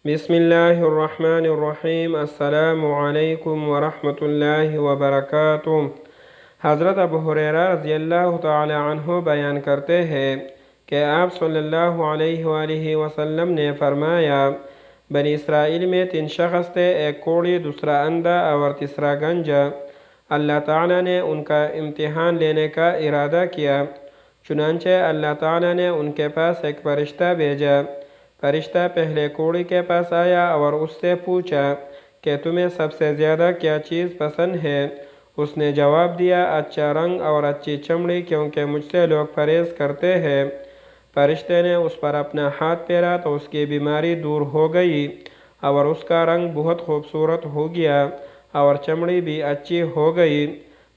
بسم اللہ الرحمن الرحیم۔ السلام علیکم ورحمۃ اللہ وبرکاتہ۔ حضرت ابو ہریرہ رضی اللہ تعالی عنہ بیان کرتے ہیں کہ آپ صلی اللہ علیہ وآلہ وسلم نے فرمایا، بنی اسرائیل میں 3 شخص تھے، ایک کوڑی، دوسرا اندھا اور تیسرا گنجا۔ اللہ تعالیٰ نے ان کا امتحان لینے کا ارادہ کیا، چنانچہ اللہ تعالیٰ نے ان کے پاس ایک فرشتہ بھیجا۔ فرشتہ پہلے کوڑی کے پاس آیا اور اس سے پوچھا کہ تمہیں سب سے زیادہ کیا چیز پسند ہے؟ اس نے جواب دیا، اچھا رنگ اور اچھی چمڑی، کیونکہ مجھ سے لوگ پرہیز کرتے ہیں۔ فرشتے نے اس پر اپنا ہاتھ پھیرا تو اس کی بیماری دور ہو گئی اور اس کا رنگ بہت خوبصورت ہو گیا اور چمڑی بھی اچھی ہو گئی۔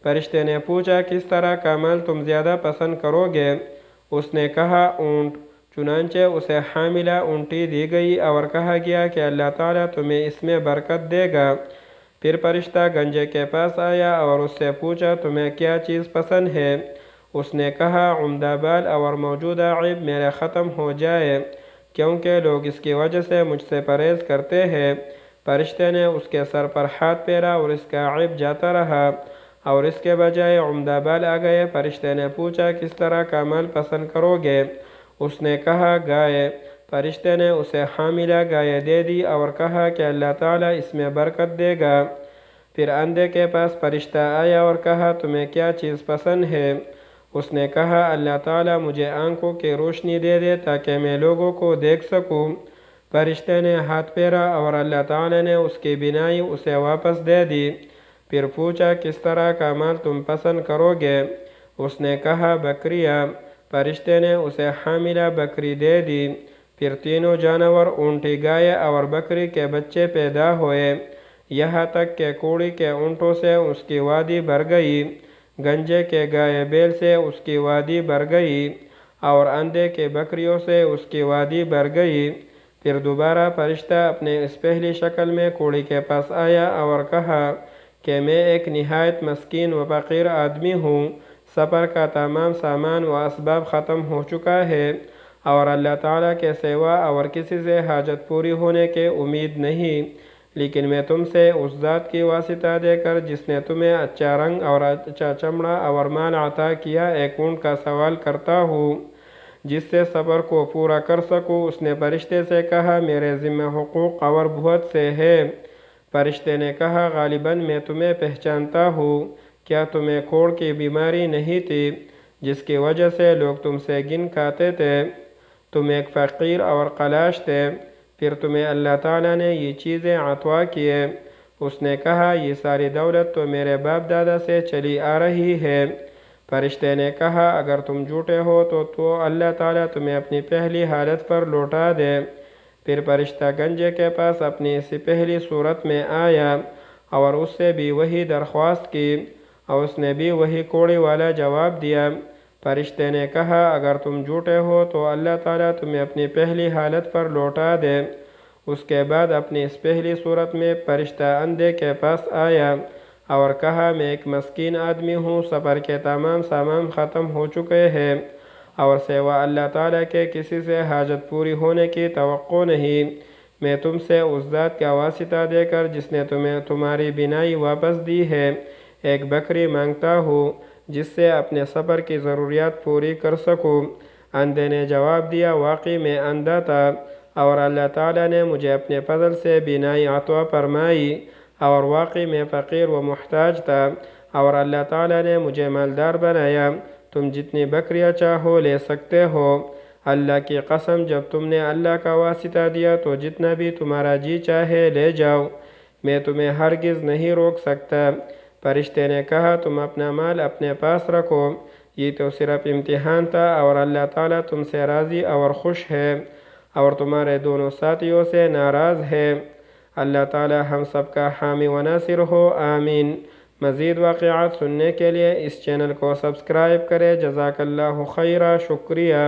فرشتے نے پوچھا، کس طرح کا مال تم زیادہ پسند کرو گے؟ اس نے کہا، اونٹ۔ چنانچہ اسے حاملہ اونٹی دی گئی اور کہا گیا کہ اللہ تعالیٰ تمہیں اس میں برکت دے گا۔ پھر فرشتہ گنجے کے پاس آیا اور اس سے پوچھا، تمہیں کیا چیز پسند ہے؟ اس نے کہا، عمدہ بال اور موجودہ عیب میرے ختم ہو جائے، کیونکہ لوگ اس کی وجہ سے مجھ سے پرہیز کرتے ہیں۔ فرشتے نے اس کے سر پر ہاتھ پھیرا اور اس کا عیب جاتا رہا اور اس کے بجائے عمدہ بال آ گئے۔ فرشتے نے پوچھا، کس طرح کا مال پسند کرو گے؟ اس نے کہا، گائے۔ فرشتے نے اسے حاملہ گائے دے دی اور کہا کہ اللہ تعالیٰ اس میں برکت دے گا۔ پھر اندھے کے پاس فرشتہ آیا اور کہا، تمہیں کیا چیز پسند ہے؟ اس نے کہا، اللہ تعالیٰ مجھے آنکھوں کی روشنی دے دے تاکہ میں لوگوں کو دیکھ سکوں۔ فرشتے نے ہاتھ پھیرا اور اللہ تعالیٰ نے اس کی بینائی اسے واپس دے دی۔ پھر پوچھا، کس طرح کا مال تم پسند کرو گے؟ اس نے کہا، بکریاں۔ فرشتے نے اسے حاملہ بکری دے دی۔ پھر تینوں جانور، اونٹی، گائے اور بکری کے بچے پیدا ہوئے، یہاں تک کہ کوڑی کے اونٹوں سے اس کی وادی بھر گئی، گنجے کے گائے بیل سے اس کی وادی بھر گئی اور اندھے کے بکریوں سے اس کی وادی بھر گئی۔ پھر دوبارہ فرشتہ اپنے اس پہلی شکل میں کوڑی کے پاس آیا اور کہا کہ میں ایک نہایت مسکین و فقیر آدمی ہوں، سفر کا تمام سامان و اسباب ختم ہو چکا ہے اور اللہ تعالیٰ کے سوا اور کسی سے حاجت پوری ہونے کی امید نہیں، لیکن میں تم سے اس ذات کی واسطہ دے کر جس نے تمہیں اچھا رنگ اور اچھا چمڑا اور مال عطا کیا، ایک اونٹ کا سوال کرتا ہوں جس سے سفر کو پورا کر سکوں۔ اس نے فرشتے سے کہا، میرے ذمہ حقوق اور بہت سے ہیں۔ فرشتے نے کہا، غالباً میں تمہیں پہچانتا ہوں، کیا تمہیں کوڑ کی بیماری نہیں تھی جس کی وجہ سے لوگ تم سے گن کھاتے تھے؟ تم ایک فقیر اور قلاش تھے، پھر تمہیں اللہ تعالیٰ نے یہ چیزیں عطا کیے۔ اس نے کہا، یہ ساری دولت تو میرے باپ دادا سے چلی آ رہی ہے۔ فرشتے نے کہا، اگر تم جھوٹے ہو تو اللہ تعالیٰ تمہیں اپنی پہلی حالت پر لوٹا دے۔ پھر فرشتہ گنجے کے پاس اپنی اسی پہلی صورت میں آیا اور اس سے بھی وہی درخواست کی اور اس نے بھی وہی کوڑی والا جواب دیا۔ فرشتے نے کہا، اگر تم جھوٹے ہو تو اللہ تعالیٰ تمہیں اپنی پہلی حالت پر لوٹا دے۔ اس کے بعد اپنی اس پہلی صورت میں فرشتہ اندھے کے پاس آیا اور کہا، میں ایک مسکین آدمی ہوں، سفر کے تمام سامان ختم ہو چکے ہیں اور سوا اللہ تعالیٰ کے کسی سے حاجت پوری ہونے کی توقع نہیں۔ میں تم سے اس ذات کا واسطہ دے کر جس نے تمہیں تمہاری بینائی واپس دی ہے، ایک بکری مانگتا ہوں جس سے اپنے سفر کی ضروریات پوری کر سکوں۔ اندھے نے جواب دیا، واقعی میں اندھا تھا اور اللہ تعالیٰ نے مجھے اپنے فضل سے بینائی عطا فرمائی اور واقعی میں فقیر و محتاج تھا اور اللہ تعالیٰ نے مجھے مالدار بنایا۔ تم جتنی بکریاں چاہو لے سکتے ہو۔ اللہ کی قسم، جب تم نے اللہ کا واسطہ دیا تو جتنا بھی تمہارا جی چاہے لے جاؤ، میں تمہیں ہرگز نہیں روک سکتا۔ فرشتے نے کہا، تم اپنا مال اپنے پاس رکھو، یہ تو صرف امتحان تھا اور اللہ تعالیٰ تم سے راضی اور خوش ہے اور تمہارے دونوں ساتھیوں سے ناراض ہے۔ اللہ تعالیٰ ہم سب کا حامی و ناصر ہو، آمین۔ مزید واقعات سننے کے لیے اس چینل کو سبسکرائب کریں۔ جزاک اللہ خیرہ، شکریہ۔